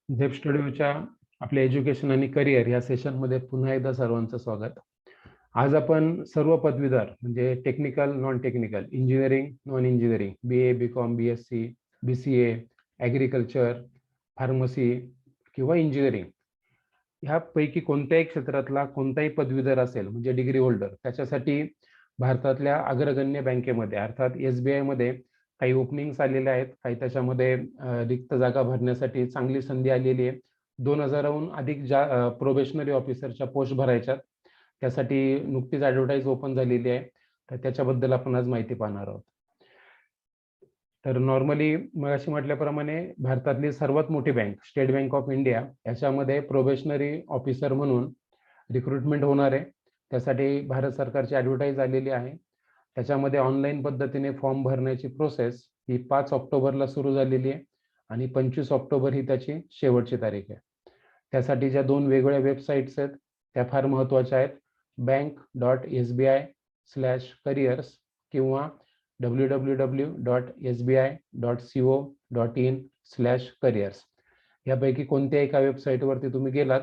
झेप स्टुडिओच्या आपल्या एज्युकेशन आणि करिअर या सेशनमध्ये पुन्हा एकदा सर्वांचं स्वागत. आज आपण सर्व पदवीधर म्हणजे technical, non technical, engineering, non engineering, BA, BCom, BSc, BCA, agriculture, pharmacy किंवा इंजिनिअरिंग ह्यापैकी कोणत्याही क्षेत्रातला कोणताही पदवीधर असेल म्हणजे डिग्री होल्डर, त्याच्यासाठी भारतातल्या अग्रगण्य बँकेमध्ये अर्थात SBI मध्ये काही ओपनिंग्स आलेल्या आहेत. काही त्याच्यामध्ये रिक्त जागा भरण्यासाठी चांगली संधी आलेली आहे. 2000हून अधिक प्रोबेशनरी ऑफिसरच्या पोस्ट भरायच्यात. त्यासाठी नुकतीच ॲडव्हर्टाईज ओपन झालेली आहे. तर त्याच्याबद्दल आपण आज माहिती पाहणार आहोत. तर नॉर्मली मगाशी म्हटल्याप्रमाणे भारतातली सर्वात मोठी bank state bank of India याच्यामध्ये प्रोबेशनरी ऑफिसर म्हणून रिक्रुटमेंट होणार आहे. त्यासाठी भारत सरकारची ॲडव्हर्टाईज आलेली आहे. त्याच्यामध्ये ऑनलाईन पद्धतीने फॉर्म भरण्याची प्रोसेस ही 5 ऑक्टोबरला सुरू झालेली आहे आणि 25 ऑक्टोबर ही त्याची शेवटची तारीख आहे. त्यासाठी ज्या 2 वेगवेगळ्या वेबसाईट्स आहेत त्या फार महत्त्वाच्या आहेत. bank.sbi/careers किंवा www.sbi.co.in/careers यापैकी कोणत्याही एका वेबसाईटवरती तुम्ही गेलात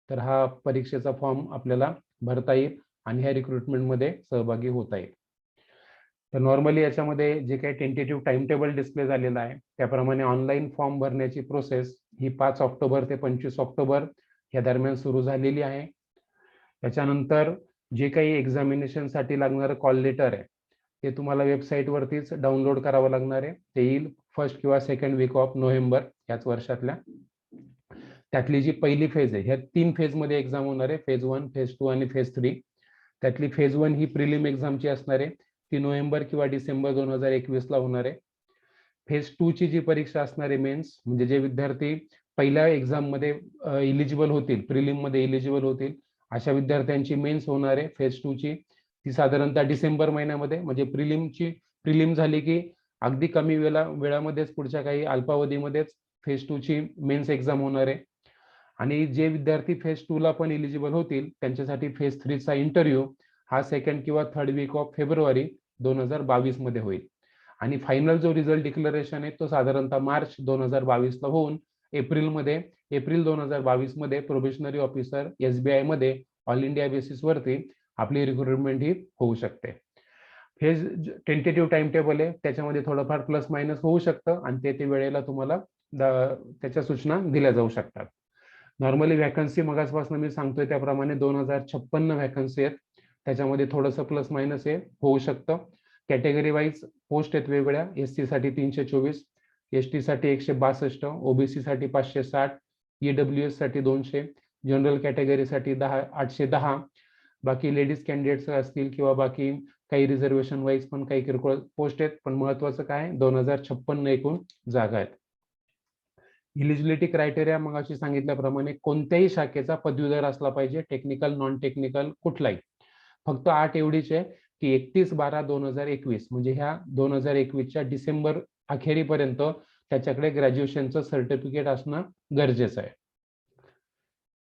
तर हा परीक्षेचा फॉर्म आपल्याला भरता येईल आणि ह्या रिक्रुटमेंटमध्ये सहभागी होता येईल. तर नॉर्मली याच्यामध्ये जे काही टेंटेटिव्ह टाइम टेबल डिस्प्ले झालेला आहे त्याप्रमाणे ऑनलाईन फॉर्म भरण्याची प्रोसेस ही 5 ऑक्टोबर ते 25 ऑक्टोबर या दरम्यान सुरू झालेली आहे. त्याच्यानंतर जे काही एक्झामिनेशनसाठी लागणारं कॉल लेटर आहे ते तुम्हाला वेबसाईटवरतीच डाउनलोड करावं लागणार आहे. ते येईल 1st किंवा 2nd वीक ऑफ नोव्हेंबर याच वर्षातल्या. त्यातली जी पहिली फेज आहे ह्या 3 फेजमध्ये एक्झाम होणार आहे. फेज 1, फेज 2 आणि फेज 3. त्यातली फेज 1 ही प्रिलिम एक्झामची असणार आहे. ती नोव्हेंबर किंवा डिसेंबर 2021ला होणार आहे. फेज 2 ची जी परीक्षा असणार आहे मेन्स म्हणजे जे विद्यार्थी पहिल्या एक्झाममध्ये इलिजिबल होतील, प्रिलिम मध्ये इलिजिबल होतील अशा विद्यार्थ्यांची मेन्स होणार आहे फेज 2 ची. ती साधारणतः डिसेंबर महिन्यामध्ये म्हणजे प्रिलिम झाली की अगदी कमी वेळामध्येच पुढच्या काही अल्पावधीमध्येच फेज 2 ची मेन्स एक्झाम होणार आहे. आणि जे विद्यार्थी फेज 2 ला पण इलिजिबल होतील त्यांच्यासाठी फेज 3 चा इंटरव्ह्यू हा 2nd किंवा 3rd वीक ऑफ फेब्रुवारी 2022 मध्ये होईल. आणि फायनल जो रिझल्ट डिक्लेरेशन आहे तो साधारणतः मार्च 2022 ला होऊन एप्रिल 2022 मध्ये प्रोबेशनरी ऑफिसर SBI मध्ये ऑल इंडिया बेसिस वरती आपली रिक्रुटमेंट ही होऊ शकते. फेज टेंटेटिव्ह टाइम टेबल आहे त्याच्यामध्ये थोडंफार प्लस मायनस होऊ शकतं आणि ते वेळेला तुम्हाला त्याच्या सूचना दिल्या जाऊ शकतात. नॉर्मली व्हॅकन्सी मगासपासून मी सांगतोय त्याप्रमाणे 2056 व्हॅकन्सी आहेत. त्याच्यामध्ये थोडंसं प्लस मायनस हे होऊ शकतं. कॅटेगरी वाईज पोस्ट आहेत वेगवेगळ्या. SC साठी 324, ST साठी 162, OBC साठी 560, EWS साठी 200, जनरल कॅटेगरीसाठी 810. बाकी लेडीज कॅन्डिडेट्स असतील किंवा बाकी काही रिझर्वेशन वाईज पण काही किरकोळ पोस्ट आहेत. पण महत्वाचं काय 2056 एकूण जागा आहेत. इलिजिबिलिटी क्रायटेरिया मगाशी सांगितल्याप्रमाणे कोणत्याही शाखेचा पदवीधर असला पाहिजे, टेक्निकल, नॉन टेक्निकल कुठलाही. फक्त अट एवढीच आहे की 31/12/2021 म्हणजे ह्या 2021च्या डिसेंबर अखेरीपर्यंत त्याच्याकडे ग्रॅज्युएशनचं सर्टिफिकेट असणं गरजेचं आहे.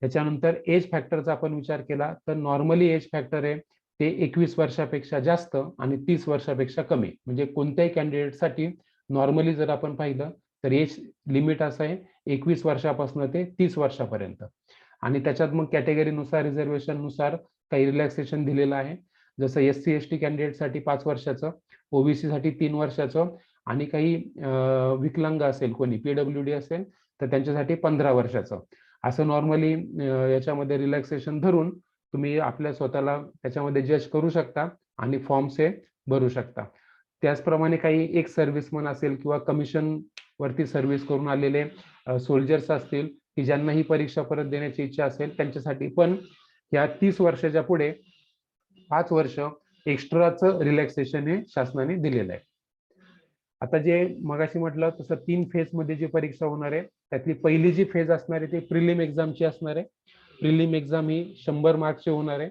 त्याच्यानंतर एज फॅक्टरचा आपण विचार केला तर नॉर्मली एज फॅक्टर आहे ते 21 वर्षापेक्षा जास्त आणि 30 वर्षापेक्षा कमी. म्हणजे कोणत्याही कॅन्डिडेटसाठी नॉर्मली जर आपण पाहिलं तर एज लिमिट असं आहे 21 वर्षापासून ते 30 वर्षापर्यंत. आणि त्याच्यात मग कॅटेगरीनुसार रिझर्वेशन नुसार काही रिलॅक्सेशन दिलेलं आहे. जसं SC ST कॅन्डिडेटसाठी 5 वर्षाचं, OBC साठी 3 वर्षाचं आणि काही विकलांग असेल कोणी PWD असेल तर त्यांच्यासाठी 15 वर्षाचं. असं नॉर्मली याच्यामध्ये रिलॅक्सेशन धरून तुम्ही आपल्या स्वतःला त्याच्यामध्ये जज करू शकता आणि फॉर्म्स हे भरू शकता. त्याचप्रमाणे काही एक सर्व्हिसमन असेल किंवा कमिशन वरती सर्व्हिस करून आलेले सोल्जर्स असतील की ज्यांना ही परीक्षा परत देण्याची इच्छा असेल त्यांच्यासाठी पण या 30 वर्षाच्या पुढे 5 वर्ष एक्स्ट्राचं रिलॅक्सेशन हे शासनाने दिलेलं आहे. आता जे मगाशी म्हटलं तसं 3 फेज मध्ये जी परीक्षा होणार आहे त्यातली पहिली जी फेज असणार आहे ती प्रिलिम एक्झामची असणार आहे. प्रिलिम एक्झाम ही 100 मार्कची होणार आहे.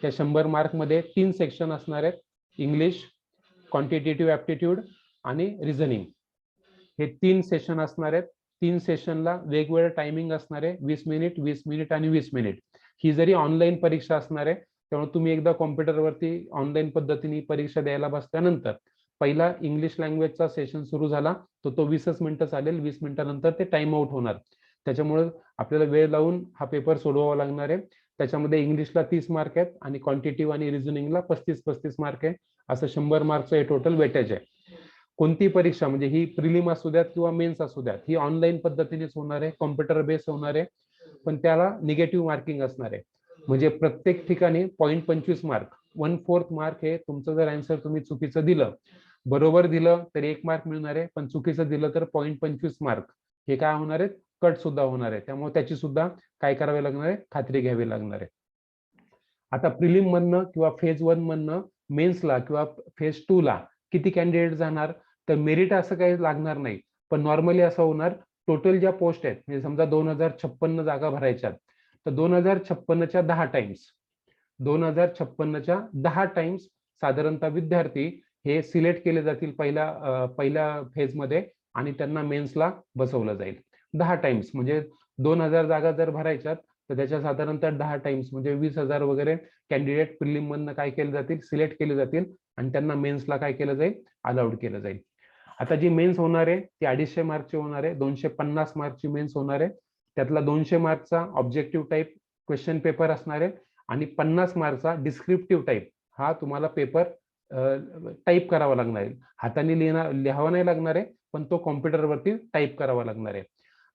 त्या 100 मार्क मध्ये 3 सेक्शन असणार आहेत. इंग्लिश, क्वांटिटेटिव्ह ऍप्टिट्यूड आणि रिझनिंग हे 3 सेशन असणार आहेत. 3 सेशनला वेगवेगळं टायमिंग असणार आहे 20 मिनिट, 20 मिनिट आणि 20 मिनिट. ही जरी ऑनलाईन परीक्षा असणार आहे त्यामुळे तुम्ही एकदा कॉम्प्युटरवरती ऑनलाईन पद्धतीने परीक्षा द्यायला बसल्यानंतर पहिला इंग्लिश लँग्वेजचा सेशन सुरू झाला तो 20 मिनिटं चालेल. 20 मिनिटानंतर ते टाइम आउट होणार. त्याच्यामुळे आपल्याला वेळ लावून हा पेपर सोडवावा लागणार आहे. त्याच्यामध्ये इंग्लिशला 30 मार्क आहेत आणि क्वांटिटिव्ह आणि रिझनिंगला 35 मार्क आहे. असं 100 मार्कचं हे टोटल वेटेज आहे. कोणती परीक्षा म्हणजे ही प्रिलिम असू द्यात किंवा मेन्स असू द्यात, ही ऑनलाईन पद्धतीनेच होणार आहे, कॉम्प्युटर बेस होणार आहे, पण त्याला निगेटिव्ह मार्किंग असणार आहे. म्हणजे प्रत्येक ठिकाणी 0.25 मार्क, 1/4 मार्क हे तुमचं जर आन्सर तुम्ही चुकीचं दिलं, बरोबर दिलं तर 1 मार्क मिळणार आहे, पण चुकीचं दिलं तर 0.25 मार्क हे काय होणार आहे, कट सुद्धा होणार आहे. त्यामुळे त्याची सुद्धा काय करावी लागणार आहे, खात्री घ्यावी लागणार आहे. आता प्रिलिम मधनं किंवा फेज 1 मधनं मेन्सला किंवा फेज 2 ला किती कॅन्डिडेट जाणार, तर मेरिट असं काही लागणार नाही, पण नॉर्मली असं होणार, टोटल ज्या पोस्ट आहेत म्हणजे समजा 2056 जागा भरायच्यात, तर 2056च्या 10 टाइम्स 2056च्या 10 टाइम्स साधारणतः विद्यार्थी हे सिलेक्ट केले जातील पहिल्या फेजमध्ये आणि त्यांना मेन्सला बसवलं जाईल. 10 टाइम्स म्हणजे 2000 जागा जर भरायच्यात तर त्याच्या साधारणतः 10 टाइम्स म्हणजे 20,000 वगैरे कॅन्डिडेट प्रिलिम मधनं काय केले जातील, सिलेक्ट केले जातील आणि त्यांना मेन्सला काय केलं जाईल, अलाउड केलं जाईल. आता जी मेन्स होणार आहे ती 250 मार्कची होणार आहे, 250 मार्कची मेन्स होणार आहे. त्यातला 200 मार्कचा ऑब्जेक्टिव्ह टाईप क्वेश्चन पेपर असणार आहे आणि 50 मार्कचा डिस्क्रिप्टिव्ह टाईप हा तुम्हाला पेपर टाईप करावा लागणार आहे. हाताने लिहावा नाही लागणार आहे, पण तो कॉम्प्युटरवरती टाईप करावा लागणार आहे.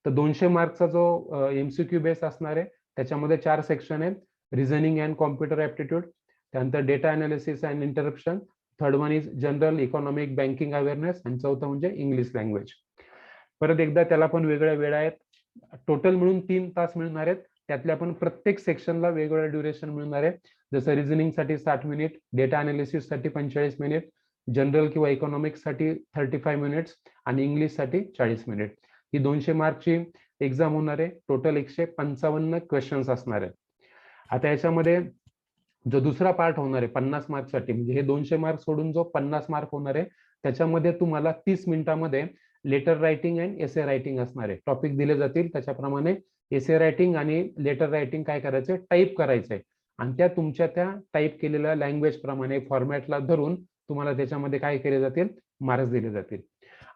तर 200 मार्कचा जो एमसीक्यू बेस असणार आहे त्याच्यामध्ये 4 सेक्शन आहेत, रिझनिंग अँड कॉम्प्युटर ऍप्टिट्यूड, त्यानंतर data analysis and interruption, third one is general economic banking awareness आणि चौथं म्हणजे इंग्लिश लँग्वेज. परत एकदा त्याला पण वेगळ्या वेळा आहेत, टोटल मिळून 3 तास मिळणार आहेत. त्यातल्या पण प्रत्येक सेक्शनला वेगवेगळं ड्युरेशन मिळणार आहे. जसं रिझनिंग साठी 60 मिनिट, डेटा अनालिसिस साठी 45 मिनिट, जनरल किंवा इकॉनॉमिक्स साठी 35 मिनिट्स आणि इंग्लिश साठी 40 मिनिट. ही 200 मार्कची एक्झाम होणार आहे. टोटल 155 क्वेश्चन्स असणार आहेत. आता याच्यामध्ये जो दुसरा पार्ट होणार आहे 50 मार्कसाठी, म्हणजे हे 200 मार्क सोडून जो 50 मार्क होणार आहे त्याच्यामध्ये तुम्हाला 30 मिनिटामध्ये letter writing and essay writing असणार आहे. टॉपिक दिले जातील त्याच्याप्रमाणे एसे रायटिंग आणि लेटर रायटिंग काय करायचंय, टाईप करायचंय आणि त्या तुमच्या त्या टाईप केलेल्या लँग्वेज प्रमाणे फॉर्मॅटला धरून तुम्हाला त्याच्यामध्ये काय केले जातील, मार्क्स दिले जातील.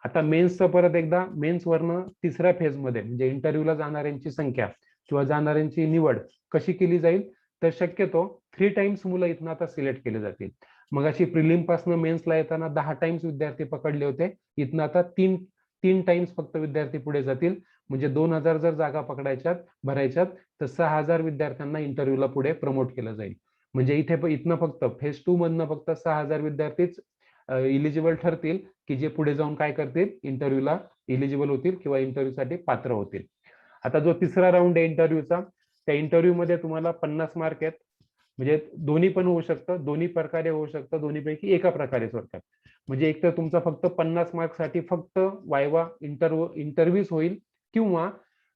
आता मेन्सचं परत एकदा, मेन्स वरनं तिसऱ्या फेजमध्ये म्हणजे इंटरव्ह्यूला जाणाऱ्यांची संख्या किंवा जाणाऱ्यांची निवड कशी केली जाईल, तर शक्यतो 3 टाइम्स मुलं इथनं आता सिलेक्ट केले जातील. मग अशी प्रिलिम पासून मेन्सला येताना 10 टाइम्स विद्यार्थी पकडले होते, इथनं आता 3 टाइम्स फक्त विद्यार्थी पुढे जातील. म्हणजे 2000 जर जागा पकडायच्यात भरायच्यात तर 6000 विद्यार्थ्यांना इंटरव्ह्यूला पुढे प्रमोट केलं जाईल. म्हणजे इथनं फक्त फेज 2 मधनं फक्त 6000 विद्यार्थीच इलिजिबल ठरतील की जे पुढे जाऊन काय करतील, इंटरव्ह्यूला इलिजिबल होतील किंवा इंटरव्ह्यूसाठी पात्र होतील. आता जो तिसरा राऊंड आहे इंटरव्ह्यूचा, त्या इंटरव्ह्यू मध्ये तुम्हाला 50 मार्क आहेत. म्हणजे दोन्ही पण होऊ शकतं, दोन्ही प्रकारे होऊ शकतं, दोन्हीपैकी एका प्रकारेच होतात. म्हणजे एक तर तुमचा फक्त 50 मार्क साठी फक्त वायवा इंटरव्ह्यूज होईल किंवा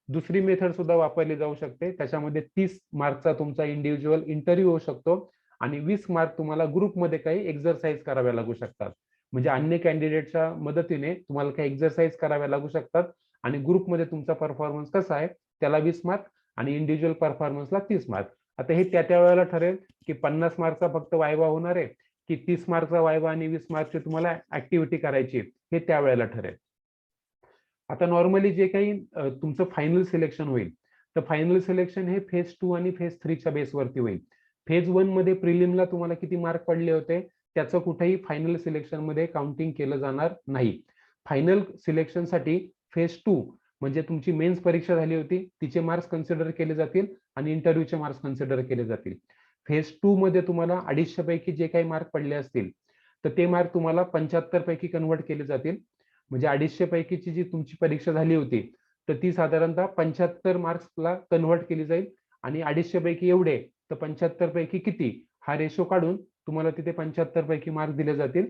दुसरी मेथड सुद्धा वापरली जाऊ शकते. त्याच्यामध्ये 30 मार्कचा तुमचा इंडिव्हिज्युअल इंटरव्ह्यू होऊ शकतो आणि 20 मार्क तुम्हाला ग्रुपमध्ये काही एक्झरसाइज कराव्या लागू शकतात. म्हणजे अन्य कॅन्डिडेटच्या मदतीने तुम्हाला काही एक्झरसाइज कराव्या लागू शकतात आणि ग्रुपमध्ये तुमचा परफॉर्मन्स कसा आहे त्याला 20 मार्क आणि इंडिव्हिज्युअल परफॉर्मन्सला 30 मार्क. आता हे त्या वेळेला ठरेल की 50 मार्कचा फक्त वायवा होणार आहे की 30 मार्कचा वायवा आणि 20 मार्कची तुम्हाला ऍक्टिव्हिटी करायची, हे त्यावेळेला ठरेल. आता नॉर्मली जे काही तुमचं फायनल सिलेक्शन होईल, तर फायनल सिलेक्शन हे फेज 2 आणि फेज 3च्या बेसवरती होईल. फेज 1 मध्ये प्रिलिमला तुम्हाला किती मार्क पडले होते त्याचं कुठेही फायनल सिलेक्शन मध्ये काउंटिंग केलं जाणार नाही. फायनल सिलेक्शनसाठी फेज 2 म्हणजे तुमची मेन्स परीक्षा झाली होती तिचे मार्क्स कन्सिडर केले जातील आणि इंटरव्ह्यूचे मार्क्स कन्सिडर केले जातील. फेज 2 मध्ये तुम्हाला 250 पैकी जे काही मार्क पडले असतील तर ते मार्क तुम्हाला 75 पैकी कन्वर्ट केले जातील. म्हणजे 250 पैकीची जी तुमची परीक्षा झाली होती तर ती साधारणतः 75 मार्क्सला कन्वर्ट केली जाईल आणि 250 पैकी एवढे तर 75 पैकी किती हा रेशो काढून तुम्हाला तिथे 75 पैकी मार्क्स दिले जातील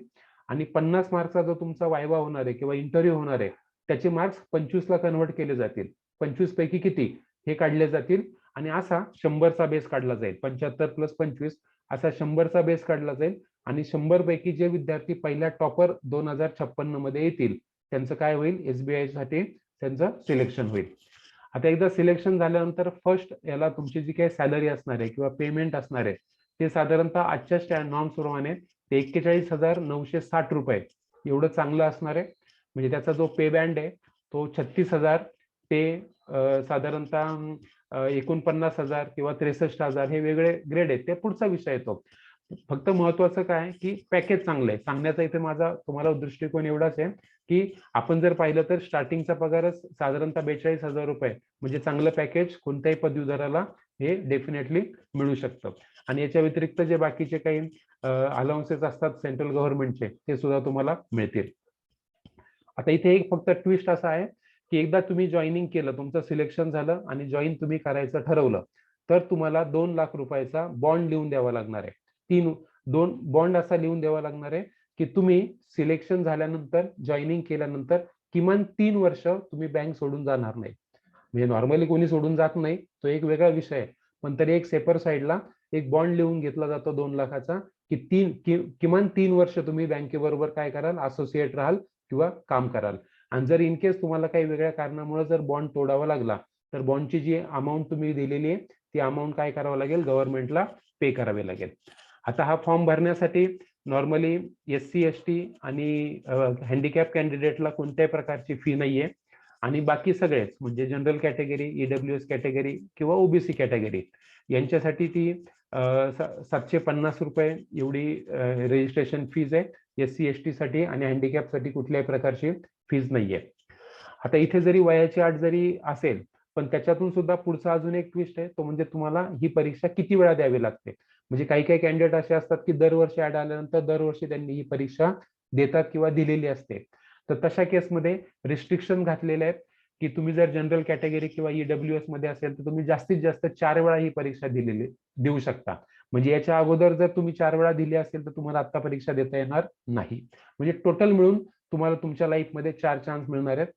आणि 50 मार्क्सचा जो तुमचा वायवा होणार आहे किंवा इंटरव्ह्यू होणार आहे त्याचे मार्क्स 25 ला कन्वर्ट केले जातील. 25 पैकी किती हे काढले जातील आणि असा 100चा बेस काढला जाईल. 75 + 25 असा 100चा बेस काढला जाईल आणि 100 पैकी जे विद्यार्थी पहिल्या टॉपर 2056 मध्ये येतील त्यांचं काय होईल, एसबीआय साठी त्यांचं सिलेक्शन होईल. आता एकदा सिलेक्शन झाल्यानंतर फर्स्ट याला तुमची जी काही सॅलरी असणार आहे किंवा पेमेंट असणार आहे ते साधारणतः आजच्या नॉर्म्स प्रमाणे 41,960 रुपये एवढं चांगलं असणार आहे. म्हणजे त्याचा जो पे बँड आहे तो 36,000 ते साधारणतः 49,000 किंवा 63,000 हे वेगळे ग्रेड आहेत, ते पुढचा विषय येतो. फक्त महत्वाचं काय की पॅकेज चांगलं आहे. सांगण्याचा इथे माझा तुम्हाला दृष्टिकोन एवढाच आहे की आपण जर पाहिलं तर स्टार्टिंगचा पगारच साधारणतः 42,000 रुपये, म्हणजे चांगलं पॅकेज कोणत्याही पदवीधराला हे डेफिनेटली मिळू शकतं. आणि याच्या व्यतिरिक्त जे बाकीचे काही अलाउन्सेस असतात सेंट्रल गव्हर्नमेंटचे, ते सुद्धा तुम्हाला मिळतील. आता इथे एक फक्त ट्विस्ट असा आहे की एकदा तुम्ही जॉईनिंग केलं, तुमचं सिलेक्शन झालं आणि जॉईन तुम्ही करायचं ठरवलं, तर तुम्हाला 2 लाख रुपयाचा बॉन्ड लिहून द्यावा लागणार आहे. दोन बॉन्ड असा लिहून द्यावा लागणार आहे की तुम्ही सिलेक्शन झाल्यानंतर, जॉईनिंग केल्यानंतर किमान 3 वर्ष तुम्ही बँक सोडून जाणार नाही. म्हणजे नॉर्मली कोणी सोडून जात नाही, तो एक वेगळा विषय आहे, पण तरी एक सेपर साईडला एक बॉन्ड लिहून घेतला जातो 2 लाखाचा की किमान 3 वर्ष तुम्ही बँकेबरोबर काय कराल, असोसिएट राहाल किंवा काम कराल. आणि जर इन केस तुम्हाला काही वेगळ्या कारणामुळे जर बॉन्ड तोडावा लागला, तर बॉन्डची जी अमाऊंट तुम्ही दिलेली आहे ती अमाऊंट काय करावं लागेल, गव्हर्नमेंटला पे करावी लागेल. आता हा फॉर्म भरण्यासाठी नॉर्मली SC ST आणि हँडिकॅप कॅन्डिडेटला कोणत्याही प्रकारची फी नाहीये, आणि बाकी सगळेच म्हणजे जनरल कॅटेगरी, EWS कॅटेगरी किंवा OBC कॅटेगरी यांच्यासाठी ती 750 रुपये एवढी रजिस्ट्रेशन फीज आहे. SC ST साठी आणि हँडिकॅप साठी कुठल्याही प्रकारची फीज नाहीये. आता इथे जरी वयाची अट जरी असेल, पण त्याच्यातून सुद्धा पुढचा अजून एक ट्विस्ट आहे, तो म्हणजे तुम्हाला ही परीक्षा किती वेळा द्यावी लागते. म्हणजे काही काही कॅन्डिडेट असे असतात की दरवर्षी ऍड आल्यानंतर दरवर्षी त्यांनी ही परीक्षा देतात किंवा दिलेली असते. तर तशा केसमध्ये रिस्ट्रिक्शन घातलेले आहेत की तुम्ही जर जनरल कॅटेगरी किंवा EWS मध्ये असेल तर तुम्ही जास्तीत जास्त 4 वेळा ही परीक्षा देऊ शकता. म्हणजे याच्या अगोदर जर तुम्ही 4 वेळा दिली असेल तर तुम्हाला आता परीक्षा देता येणार नाही. म्हणजे टोटल मिळून तुम्हाला तुमच्या लाईफमध्ये 4 चान्स मिळणार आहेत.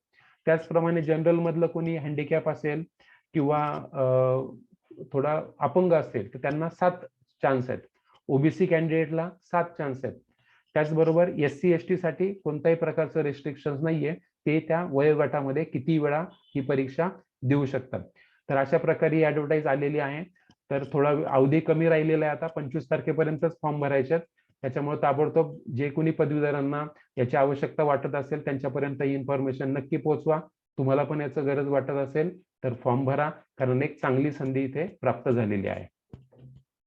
त्याचप्रमाणे जनरल मधलं कोणी हँडिकॅप असेल किंवा थोडा अपंग असेल तर त्यांना 7 चान्स आहेत. OBC कॅन्डिडेटला 7 चान्स आहेत. त्याचबरोबर SC ST साठी कोणत्याही प्रकारचं रेस्ट्रिक्शन नाहीये, ते त्या वयोगटामध्ये किती वेळा ही परीक्षा देऊ शकतात. तर अशा प्रकारे ऍडव्हर्टाईज आलेली आहे. तर थोडा अवधी कमी राहिलेला आहे, आता 25 तारखेपर्यंतच फॉर्म भरायचे आहेत. त्याच्यामुळे ताबडतोब जे कोणी पदवीधरांना याची आवश्यकता वाटत असेल त्यांच्यापर्यंत ही इन्फॉर्मेशन नक्की पोहोचवा. तुम्हाला पण याचं गरज वाटत असेल तर फॉर्म भरा, कारण एक चांगली संधी इथे प्राप्त झालेली आहे.